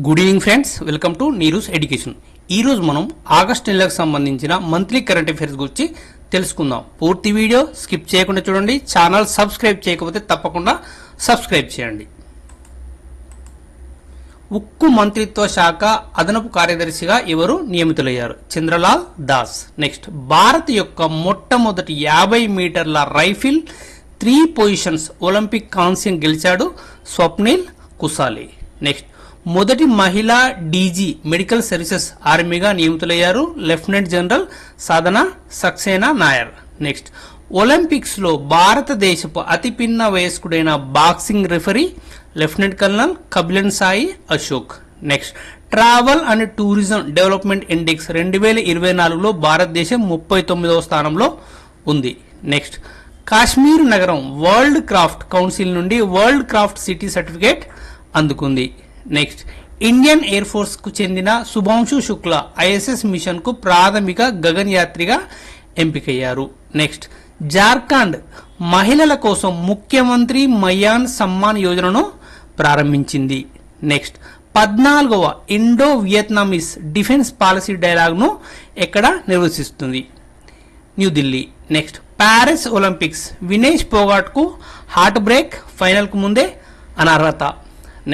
Good evening friends, welcome to Neeru's education. ఈరోజు మనం August నెలకు సంబంధించిన మంత్లీ కరెంట్ అఫైర్స్ గురించి తెలుసుకుందాం. పూర్తి వీడియో స్కిప్ చేయకుండా చూడండి. ఛానల్ సబ్స్క్రైబ్ చేయకపోతే తప్పకుండా సబ్స్క్రైబ్ చేయండి. ఉక్కు మంత్రిత్వ శాఖ అదనపు కార్యదర్శిగా ఎవరు నియమితులయ్యారు? చంద్రలాల్ దాస్. నెక్స్ట్, భారత్ యొక్క మొట్టమొదటి 50 మీటర్ల రైఫిల్ 3 పొజిషన్స్ ఒలింపిక్ కాంస్యం గెలిచాడు స్వప్నిల్ కుసాలి. నెక్స్ట్, మొదటి మహిళా డీజీ మెడికల్ సర్వీసెస్ ఆర్మీగా నియమితులయ్యారు lieutenant general Sadhana Saxena Nair. Next, Olympics లో భారతదేశపు అతి పిన్న వయస్కుడైన boxing referee lieutenant colonel Kabilan Sai Ashok. Next, travel and tourism development index 2024లో భారతదేశం 39వ స్థానంలో ఉంది. నెక్స్ట్, కాశ్మీర్ నగరం వరల్డ్ క్రాఫ్ట్ కౌన్సిల్ నుండి వరల్డ్ క్రాఫ్ట్ సిటీ సర్టిఫికేట్ అందుకుంది. నెక్స్ట్, ఇండియన్ ఎయిర్ ఫోర్స్ కు చెందిన శుభాంశు శుక్లా ఐఎస్ఎస్ మిషన్ కు ప్రాథమిక గగనయాత్రిగా ఎంపికయ్యారు. నెక్స్ట్, జార్ఖండ్ మహిళల కోసం ముఖ్యమంత్రి మయాన్ సమ్మాన్ యోజనను ప్రారంభించింది. నెక్స్ట్, 14వ Indo Vietnamese defence policy dialogue ను ఎక్కడ నిర్వహిస్తుంది? New Delhi. Next, Paris Olympics Vinesh Phogat కు హార్ట్ బ్రేక్, ఫైనల్ కు ముందే అనర్హత.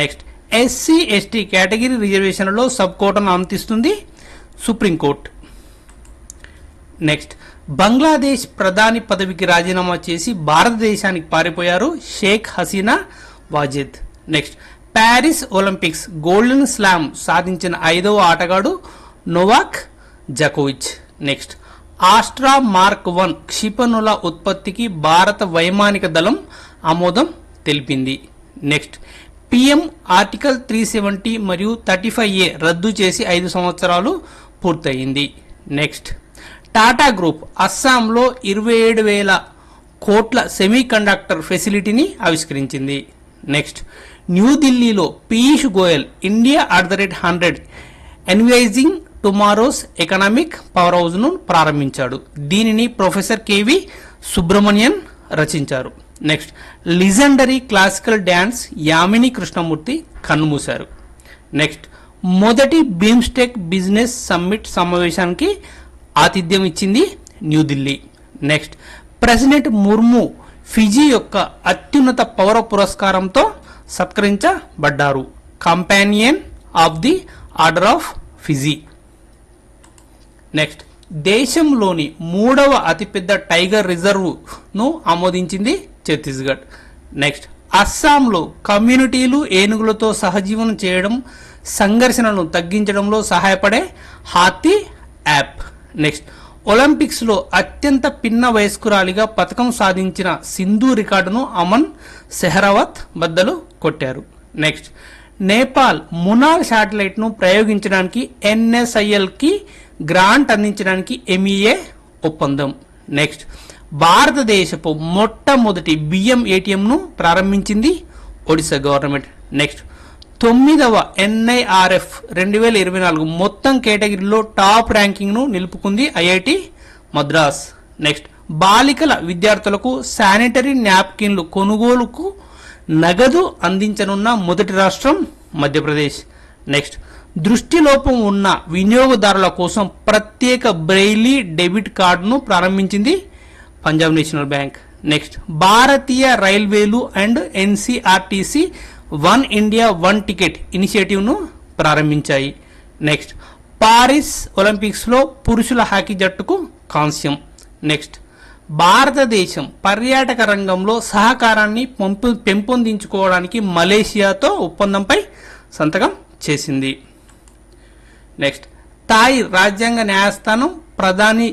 నెక్స్ట్, ఎస్సీ ఎస్టీ కేటగిరీ రిజర్వేషన్లలో సబ్ కోటాను అనుమతిస్తుంది సుప్రీంకోర్టు. నెక్స్ట్, బంగ్లాదేశ్ ప్రధాని పదవికి రాజీనామా చేసి భారతదేశానికి పారిపోయారు Sheikh Hasina Wajed. Next, Paris Olympics golden slam సాధించిన 5వ ఆటగాడు నోవాక్ జకోవిచ్. నెక్స్ట్, ఆస్ట్రా మార్క్ 1 క్షిపణుల ఉత్పత్తికి భారత వైమానిక దళం ఆమోదం తెలిపింది. నెక్స్ట్, పిఎం ఆర్టికల్ 370 మరియు 35A రద్దు చేసి 5 సంవత్సరాలు పూర్తయింది. నెక్స్ట్, టాటా గ్రూప్ అస్సాంలో 27,000 కోట్ల సెమీ కండక్టర్ ఫెసిలిటీని ఆవిష్కరించింది. నెక్స్ట్, న్యూఢిల్లీలో Piyush Goyal India @100 envisioning tomorrow's economic power house ను ప్రారంభించాడు. దీనిని ప్రొఫెసర్ కేవి సుబ్రమణ్యన్ రచించారు. Next, legendary classical dance Yamini Krishnamurthy కన్నుమూశారు. నెక్స్ట్, మొదటి బీమ్స్టెక్ బిజినెస్ సమ్మిట్ సమావేశానికి ఆతిథ్యం ఇచ్చింది New Delhi. Next, president Murmu Fiji యొక్క అత్యున్నత పౌర పురస్కారంతో సత్కరించబడ్డారు companion of the order of Fiji. Next, దేశంలోని 3వ అతిపెద్ద టైగర్ రిజర్వ్ ను ఆమోదించింది ఛత్తీస్గఢ్. నెక్స్ట్, అస్సాంలో కమ్యూనిటీలు ఏనుగులతో సహజీవనం చేయడం సంఘర్షణను తగ్గించడంలో సహాయపడే హాతీ యాప్. నెక్స్ట్, ఒలింపిక్స్ లో అత్యంత పిన్న వయస్కురాలిగా పథకం సాధించిన సింధు రికార్డును అమన్ సెహ్రావత్ బద్దలు కొట్టారు. నెక్స్ట్, నేపాల్ మునార్ శాటిలైట్ ను ప్రయోగించడానికి NSIL కి గ్రాంట్ అందించడానికి MEA ఒప్పందం. నెక్స్ట్, భారతదేశపు మొట్టమొదటి బియ్యం ATM ను ప్రారంభించింది ఒడిశా గవర్నమెంట్. నెక్స్ట్, 9వ NIRF 2024 మొత్తం కేటగిరీలో టాప్ ర్యాంకింగ్ ను నిలుపుకుంది IIT మద్రాస్. నెక్స్ట్, బాలికల విద్యార్థులకు శానిటరీ నాప్కిన్లు కొనుగోలుకు నగదు అందించనున్న మొదటి రాష్ట్రం మధ్యప్రదేశ్. నెక్స్ట్, దృష్టిలోపం ఉన్న వినియోగదారుల కోసం ప్రత్యేక బ్రెయిలీ డెబిట్ కార్డును ప్రారంభించింది పంజాబ్ నేషనల్ బ్యాంక్. నెక్స్ట్, భారతీయ రైల్వేలు and NCRTC one India one ticket initiative ను ప్రారంభించాయి. నెక్స్ట్, పారిస్ ఒలింపిక్స్ లో పురుషుల హాకీ జట్టుకు కాంస్యం. నెక్స్ట్, భారతదేశం పర్యాటక రంగంలో సహకారాన్ని పెంపొందించుకోవడానికి మలేషియాతో ఒప్పందంపై సంతకం చేసింది. నెక్స్ట్, థాయ్ రాజ్యాంగ న్యాయస్థానం ప్రధాని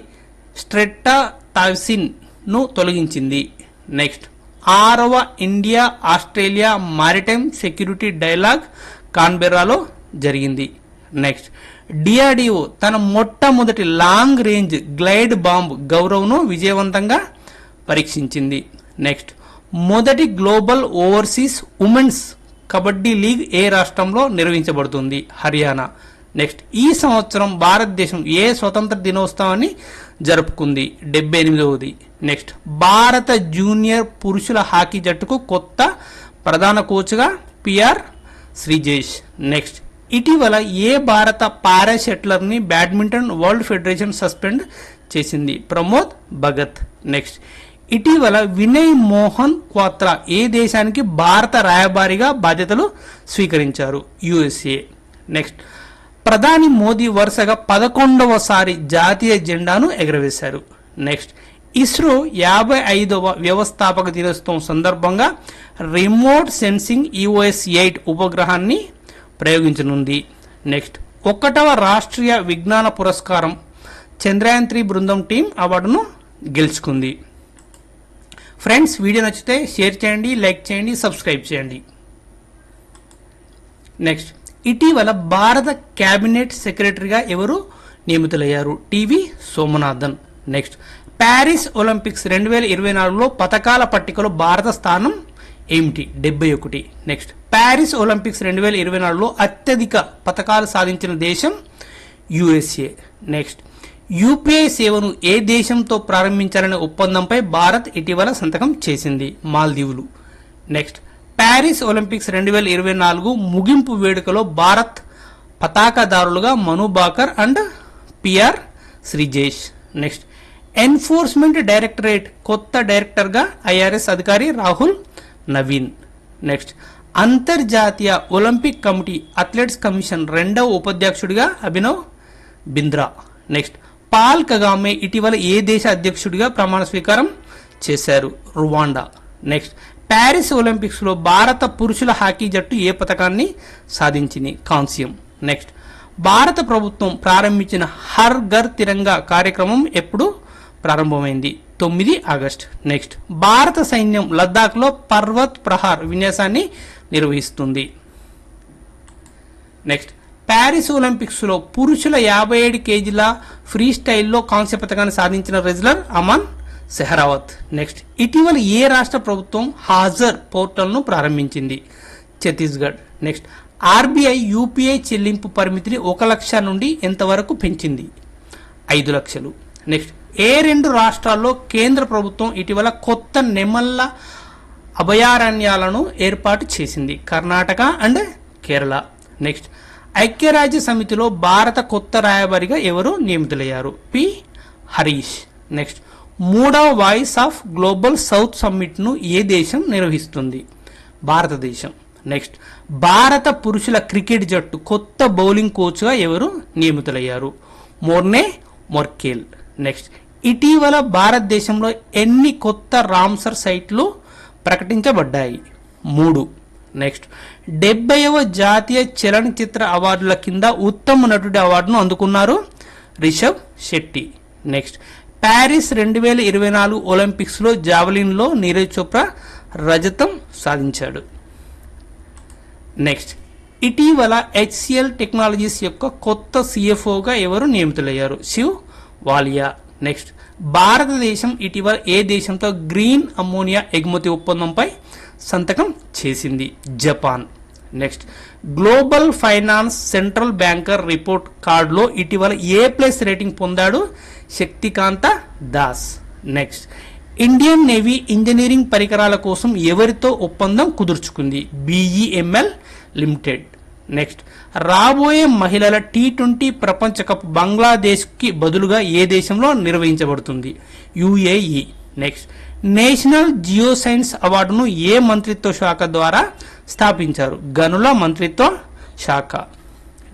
స్ట్రెట్టా తావ్సిన్ ను తొలగించింది. నెక్స్ట్, 6వ India Australia maritime security dialogue కాన్బెర్రాలో జరిగింది. నెక్స్ట్, DRDO తన మొట్టమొదటి లాంగ్ రేంజ్ గ్లైడ్ బాంబ్ గౌరవ్ను విజయవంతంగా పరీక్షించింది. నెక్స్ట్, మొదటి global overseas women's kabaddi league ఏ రాష్ట్రంలో నిర్వహించబడుతుంది? హర్యానా. నెక్స్ట్, ఈ సంవత్సరం భారతదేశం ఏ స్వతంత్ర దినోత్సవాన్ని జరుపుకుంది? 78వది. నెక్స్ట్, భారత జూనియర్ పురుషుల హాకీ జట్టుకు కొత్త ప్రధాన కోచ్గా PR శ్రీజేష్. నెక్స్ట్, ఇటీవల ఏ భారత పారా షట్లర్ని బ్యాడ్మింటన్ వరల్డ్ ఫెడరేషన్ సస్పెండ్ చేసింది? ప్రమోద్ భగత్. నెక్స్ట్, ఇటీవల వినయ్ మోహన్ క్వాత్రా ఏ దేశానికి భారత రాయబారిగా బాధ్యతలు స్వీకరించారు? యుఎస్ఏ. నెక్స్ట్, ప్రధాని మోదీ వరుసగా 11వసారి జాతీయ జెండాను ఎగురవేశారు. నెక్స్ట్, ఇస్రో 55వ వ్యవస్థాపక దినోత్సవం సందర్భంగా రిమోట్ సెన్సింగ్ EOS-8 ఉపగ్రహాన్ని ప్రయోగించనుంది. నెక్స్ట్, 1వ రాష్ట్రీయ విజ్ఞాన పురస్కారం చంద్రయాన్-3 బృందం టీం అవార్డును గెలుచుకుంది. ఫ్రెండ్స్, వీడియో నచ్చితే షేర్ చేయండి, లైక్ చేయండి, సబ్స్క్రైబ్ చేయండి. నెక్స్ట్, ఇటీవల భారత కేబినెట్ సెక్రటరీగా ఎవరు నియమితులయ్యారు? T V Somanathan. Next, Paris Olympics 2024లో పతకాల పట్టికలో భారత స్థానం ఏమిటి? 71. నెక్స్ట్, ప్యారిస్ ఒలింపిక్స్ 2024లో అత్యధిక పతకాలు సాధించిన దేశం USA. నెక్స్ట్, UPI సేవను ఏ దేశంతో ప్రారంభించాలనే ఒప్పందంపై భారత్ ఇటీవల సంతకం చేసింది? మాల్దీవులు. నెక్స్ట్, ప్యారిస్ ఒలింపిక్స్ 2024 ముగింపు వేడుకలో భారత్ పతాకదారులుగా Manu Bhaker and PR Sreejesh. Next, enforcement directorate కొత్త డైరెక్టర్గా IRS అధికారి రాహుల్ నవీన్. నెక్స్ట్, అంతర్జాతీయ ఒలింపిక్ కమిటీ అథ్లెట్స్ కమిషన్ 2వ ఉపాధ్యక్షుడిగా Abhinav Bindra. Next, Paul Kagame ఇటీవల ఏ దేశ అధ్యక్షుడిగా ప్రమాణ స్వీకారం చేశారు? రువాండా. నెక్స్ట్, ప్యారిస్ ఒలింపిక్స్లో భారత పురుషుల హాకీ జట్టు ఏ పతకాన్ని సాధించింది? కాంస్యం. నెక్స్ట్, భారత ప్రభుత్వం ప్రారంభించిన హర్ ఘర్ తిరంగా కార్యక్రమం ఎప్పుడు ప్రారంభమైంది? 9 ఆగస్ట్. నెక్స్ట్, భారత సైన్యం లద్దాఖ్లో పర్వత్ ప్రహార్ విన్యాసాన్ని నిర్వహిస్తుంది. నెక్స్ట్, ప్యారిస్ ఒలింపిక్స్లో పురుషుల 57 కేజీల ఫ్రీ స్టైల్లో కాంస్య పతకాన్ని సాధించిన రెజ్లర్ అమన్ సెహరావత్. నెక్స్ట్, ఇటీవల ఏ రాష్ట్ర ప్రభుత్వం హాజర్ పోర్టల్ను ప్రారంభించింది? ఛత్తీస్గఢ్. నెక్స్ట్, RBI UPI చెల్లింపు పరిమితిని 1 లక్ష నుండి ఎంతవరకు పెంచింది? 5 లక్షలు. నెక్స్ట్, ఏ 2 రాష్ట్రాల్లో కేంద్ర ప్రభుత్వం ఇటీవల కొత్త నెమళ్ల అభయారణ్యాలను ఏర్పాటు చేసింది? కర్ణాటక అండ్ కేరళ. నెక్స్ట్, ఐక్యరాజ్య సమితిలో భారత కొత్త రాయబారిగా ఎవరు నియమితులయ్యారు? పి హరీష్. నెక్స్ట్, 3వ వాయిస్ ఆఫ్ గ్లోబల్ సౌత్ సమ్మిట్ను ఏ దేశం నిర్వహిస్తుంది? భారతదేశం. నెక్స్ట్, భారత పురుషుల క్రికెట్ జట్టు కొత్త బౌలింగ్ కోచ్గా ఎవరు నియమితులయ్యారు? మోర్నే మొర్కేల్. నెక్స్ట్, ఇటీవల భారతదేశంలో ఎన్ని కొత్త రామ్సర్ సైట్లు ప్రకటించబడ్డాయి? 3. నెక్స్ట్, 70వ జాతీయ చలనచిత్ర అవార్డుల కింద ఉత్తమ నటుడి అవార్డును అందుకున్నారు రిషబ్ శెట్టి. నెక్స్ట్, ప్యారిస్ 2024 ఒలింపిక్స్లో జావలిన్లో నీరజ్ చోప్రా రజతం సాధించాడు. నెక్స్ట్, ఇటీవల HCL టెక్నాలజీస్ యొక్క కొత్త CFOగా ఎవరు నియమితులయ్యారు? శివ్ వాలియా. నెక్స్ట్, భారతదేశం ఇటీవల ఏ దేశంతో గ్రీన్ అమ్మోనియా ఎగుమతి ఒప్పందంపై సంతకం చేసింది? Japan. Next, global finance central banker report కార్డులో ఇటీవల A+ రేటింగ్ పొందాడు Shaktikanta Das. Next, Indian navy engineering పరికరాల కోసం ఎవరితో ఒప్పందం కుదుర్చుకుంది? BEML limited. నెక్స్ట్, రాబోయే మహిళల T20 ప్రపంచ కప్ బంగ్లాదేశ్కి బదులుగా ఏ దేశంలో నిర్వహించబడుతుంది? UAE. Next, national Jio science అవార్డును ఏ మంత్రిత్వ శాఖ ద్వారా స్థాపించారు? గనుల మంత్రిత్వ శాఖ.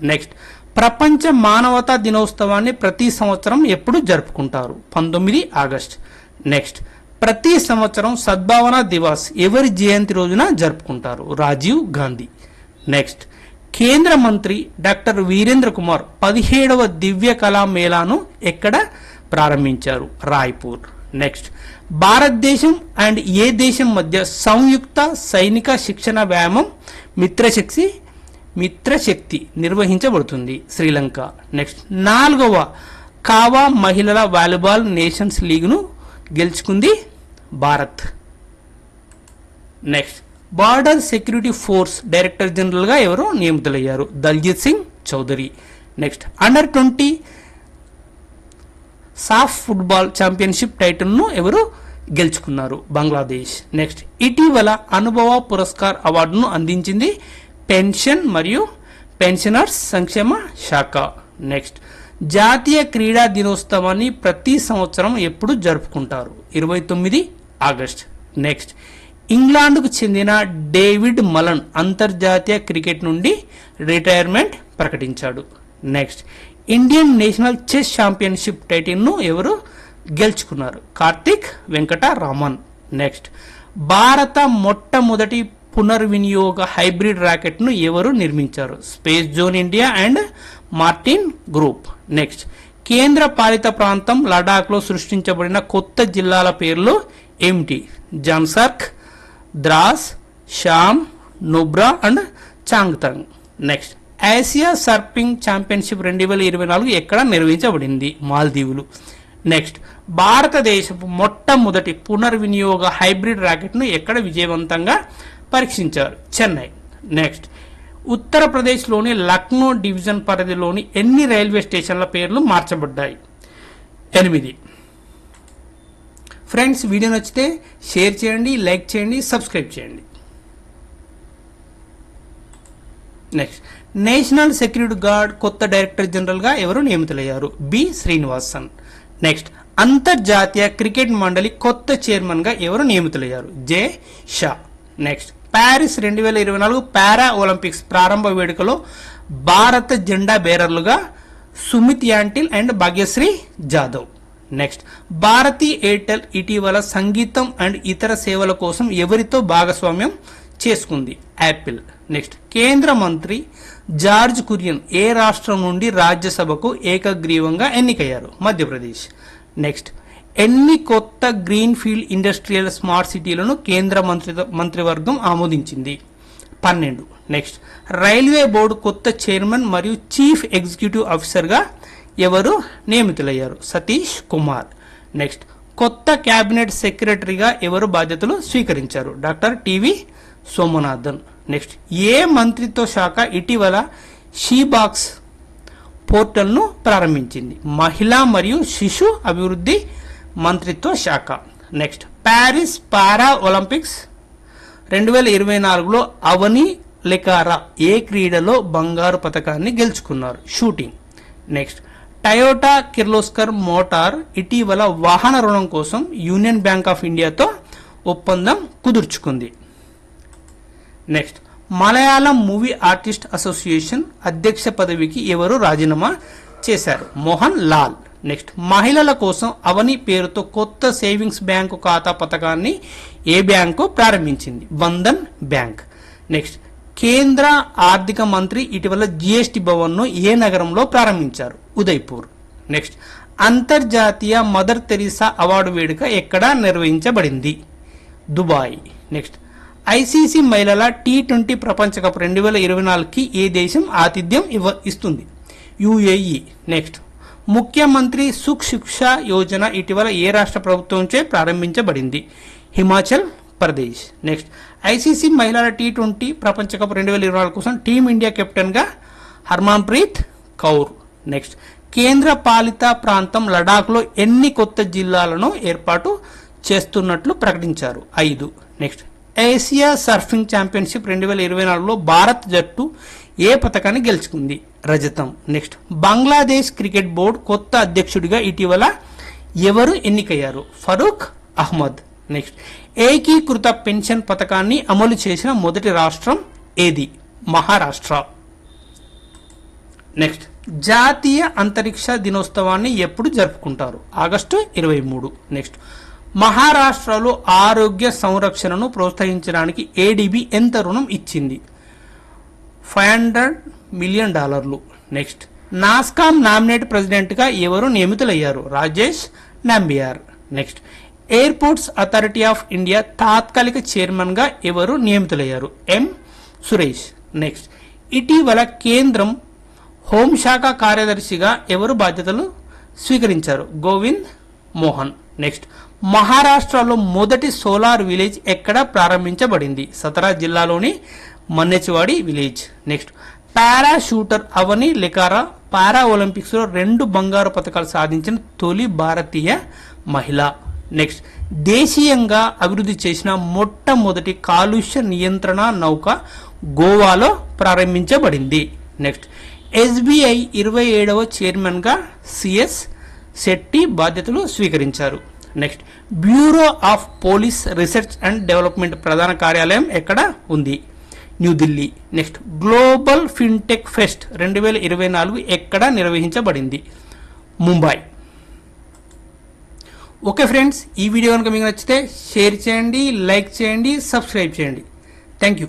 నెక్స్ట్, ప్రపంచ మానవతా దినోత్సవాన్ని ప్రతి సంవత్సరం ఎప్పుడు జరుపుకుంటారు? 19 ఆగస్ట్. నెక్స్ట్, ప్రతి సంవత్సరం సద్భావన దివాస్ ఎవరి జయంతి రోజున జరుపుకుంటారు? రాజీవ్ గాంధీ. నెక్స్ట్, కేంద్ర మంత్రి డాక్టర్ వీరేంద్ర కుమార్ 17వ దివ్య కళా మేళాను ఎక్కడ ప్రారంభించారు? రాయ్పూర్. నెక్స్ట్, భారతదేశం అండ్ ఏ దేశం మధ్య సంయుక్త సైనిక శిక్షణ వ్యాయామం మిత్రశక్తి నిర్వహించబడుతుంది? శ్రీలంక. నెక్స్ట్, 4వ కావా మహిళల వాలీబాల్ నేషన్స్ లీగ్ను గెలుచుకుంది Bharat. Next, border security force director జనరల్గా ఎవరు నియమితులయ్యారు? దల్జిత్ సింగ్ చౌదరి. నెక్స్ట్, అండర్-20 సాఫ్ ఫుట్బాల్ ఛాంపియన్షిప్ టైటిల్ను ఎవరు గెలుచుకున్నారు? బంగ్లాదేశ్. నెక్స్ట్, ఇటీవల అనుభవ పురస్కార్ అవార్డును అందించింది పెన్షన్ మరియు పెన్షనర్స్ సంక్షేమ శాఖ. నెక్స్ట్ జాతీయ క్రీడా దినోత్సవాన్ని ప్రతి సంవత్సరం ఎప్పుడు జరుపుకుంటారు? 29 ఆగస్ట్. నెక్స్ట్ ఇంగ్లాండ్కు చెందిన డేవిడ్ మలన్ అంతర్జాతీయ క్రికెట్ నుండి రిటైర్మెంట్ ప్రకటించాడు. Next Indian national chess championship టైటిల్ను ఎవరు గెలుచుకున్నారు? కార్తిక్ వెంకటరామన్. నెక్స్ట్ భారత మొట్టమొదటి పునర్వినియోగ హైబ్రిడ్ రాకెట్ను ఎవరు నిర్మించారు? Space zone India and Martin group. Next కేంద్ర పాలిత ప్రాంతం లడాఖ్లో సృష్టించబడిన కొత్త జిల్లాల పేర్లు ఏమిటి? Zanskar, Drass, Sham, Nubra and Changthang. Next Asia surfing championship 2024 ఎక్కడ నిర్వహించబడింది? మాల్దీవులు. నెక్స్ట్ భారతదేశపు మొట్టమొదటి పునర్వినియోగ హైబ్రిడ్ రాకెట్ను ఎక్కడ విజయవంతంగా పరీక్షించారు? చెన్నై. నెక్స్ట్ ఉత్తరప్రదేశ్లోని లక్నో డివిజన్ పరిధిలోని ఎన్ని రైల్వే స్టేషన్ల పేర్లు మార్చబడ్డాయి? 8. ఫ్రెండ్స్, వీడియో నచ్చితే షేర్ చేయండి, లైక్ చేయండి, సబ్స్క్రైబ్ చేయండి. నెక్స్ట్ నేషనల్ సెక్యూరిటీ గార్డ్ కొత్త డైరెక్టర్ జనరల్గా ఎవరు నియమితులయ్యారు? బి శ్రీనివాసన్. నెక్స్ట్ అంతర్జాతీయ క్రికెట్ మండలి కొత్త చైర్మన్గా ఎవరు నియమితులయ్యారు? Jay Shah. Next Paris 2024 para Olympics ప్రారంభ వేడుకలో భారత జెండా బేరర్లుగా Sumit Antil and Bhagyashree Jadhav. Next Bharti Airtel ఇటీవల సంగీతం అండ్ ఇతర సేవల కోసం ఎవరితో భాగస్వామ్యం చేసుకుంది? యాపిల్. నెక్స్ట్ కేంద్ర మంత్రి జార్జ్ కురియన్ ఏ రాష్ట్రం నుండి రాజ్యసభకు ఏకగ్రీవంగా ఎన్నికయ్యారు? మధ్యప్రదేశ్. నెక్స్ట్ ఎన్ని కొత్త గ్రీన్ ఫీల్డ్ ఇండస్ట్రియల్ స్మార్ట్ సిటీలను కేంద్ర మంత్రివర్గం ఆమోదించింది? 12. నెక్స్ట్ రైల్వే బోర్డు కొత్త చైర్మన్ మరియు చీఫ్ ఎగ్జిక్యూటివ్ ఆఫీసర్గా ఎవరు నియమితులయ్యారు? సతీష్ కుమార్. నెక్స్ట్ కొత్త క్యాబినెట్ సెక్రటరీగా ఎవరు బాధ్యతలు స్వీకరించారు? Doctor TV Somanathan. నెక్స్ట్ ఏ మంత్రిత్వ శాఖ ఇటీవల షీబాక్స్ పోర్టల్ను ప్రారంభించింది? మహిళా మరియు శిశు అభివృద్ధి మంత్రిత్వ శాఖ. నెక్స్ట్ ప్యారిస్ పారా ఒలింపిక్స్ 2024లో అవని లెకారా ఏ క్రీడలో బంగారు పతకాన్ని గెలుచుకున్నారు? Shooting. Next Toyota Kirloskar motor ఇటీవల వాహన రుణం కోసం యూనియన్ బ్యాంక్ ఆఫ్ ఇండియాతో ఒప్పందం కుదుర్చుకుంది. Next Malayalam movie artist association అధ్యక్ష పదవికి ఎవరు రాజీనామా చేశారు? మోహన్ లాల్. నెక్స్ట్ మహిళల కోసం అవని పేరుతో కొత్త సేవింగ్స్ బ్యాంకు ఖాతా పథకాన్ని ఏ బ్యాంకు ప్రారంభించింది? బంధన్ బ్యాంక్. నెక్స్ట్ కేంద్ర ఆర్థిక మంత్రి ఇటీవల జిఎస్టి భవన్ను ఏ నగరంలో ప్రారంభించారు? ఉదయ్పూర్. నెక్స్ట్ అంతర్జాతీయ మదర్ తెరీసా అవార్డు వేడుక ఎక్కడ నిర్వహించబడింది? దుబాయ్. నెక్స్ట్ ఐసీసీ మహిళల T20 ప్రపంచ కప్ 2024కి ఏ దేశం ఆతిథ్యం ఇస్తుంది? యుఏఈ. నెక్స్ట్ ముఖ్యమంత్రి సుఖ్ శిక్షా యోజన ఇటీవల ఏ రాష్ట్ర ప్రభుత్వంచే ప్రారంభించబడింది? హిమాచల్ ప్రదేశ్. నెక్స్ట్ ఐసీసీ మహిళల T20 ప్రపంచ కప్ 2024 కోసం టీమిండియా కెప్టెన్గా హర్మన్ప్రీత్ కౌర్. నెక్స్ట్ కేంద్ర పాలిత ప్రాంతం లడాఖ్లో ఎన్ని కొత్త జిల్లాలను ఏర్పాటు చేస్తున్నట్లు ప్రకటించారు? 5. నెక్స్ట్ ఆసియా సర్ఫింగ్ ఛాంపియన్షిప్ 2024లో భారత్ జట్టు ఏ పథకాన్ని గెలుచుకుంది? రజతం. నెక్స్ట్ బంగ్లాదేశ్ క్రికెట్ బోర్డు కొత్త అధ్యక్షుడిగా ఇటీవల ఎవరు ఎన్నికయ్యారు? ఫరూక్ అహ్మద్. నెక్స్ట్ ఏకీకృత పెన్షన్ పథకాన్ని అమలు చేసిన మొదటి రాష్ట్రం ఏది? మహారాష్ట్ర. నెక్స్ట్ జాతీయ అంతరిక్ష దినోత్సవాన్ని ఎప్పుడు జరుపుకుంటారు? ఆగస్టు 23. నెక్స్ట్ మహారాష్ట్రలో ఆరోగ్య సంరక్షణను ప్రోత్సహించడానికి ఏడీబీ ఎంత రుణం ఇచ్చింది? $500 మిలియన్. నెక్స్ట్ నాస్కామ్ నామినేట్ ప్రెసిడెంట్గా ఎవరు నియమితులయ్యారు? Rajesh Nambiar. Next airports authority of India తాత్కాలిక చైర్మన్గా ఎవరు నియమితులయ్యారు? ఎం సురేష్. నెక్స్ట్ ఇటీవల కేంద్రం హోంశాఖ కార్యదర్శిగా ఎవరు బాధ్యతలు స్వీకరించారు? గోవింద్ మోహన్. నెక్స్ట్ మహారాష్ట్రలో మొదటి సోలార్ విలేజ్ ఎక్కడ ప్రారంభించబడింది? సతరా జిల్లాలోని మన్నెచివాడి విలేజ్. నెక్స్ట్ పారా షూటర్ అవని లెకారా పారా ఒలింపిక్స్లో 2 బంగారు పతకాలు సాధించిన తొలి భారతీయ మహిళ. నెక్స్ట్ దేశీయంగా అభివృద్ధి చేసిన మొట్టమొదటి కాలుష్య నియంత్రణ నౌక గోవాలో ప్రారంభించబడింది. నెక్స్ట్ ఎస్బీఐ 27వ చైర్మన్గా సిఎస్ శెట్టి బాధ్యతలు స్వీకరించారు. Next bureau of police research and development ప్రధాన కార్యాలయం ఎక్కడ ఉంది? New Delhi. Next global fintech pest 2024 ఎక్కడ నిర్వహించబడింది? ముంబై. ఓకే ఫ్రెండ్స్, ఈ వీడియో కనుక మీకు నచ్చితే షేర్ చేయండి, లైక్ చేయండి, సబ్స్క్రైబ్ చేయండి. Thank you.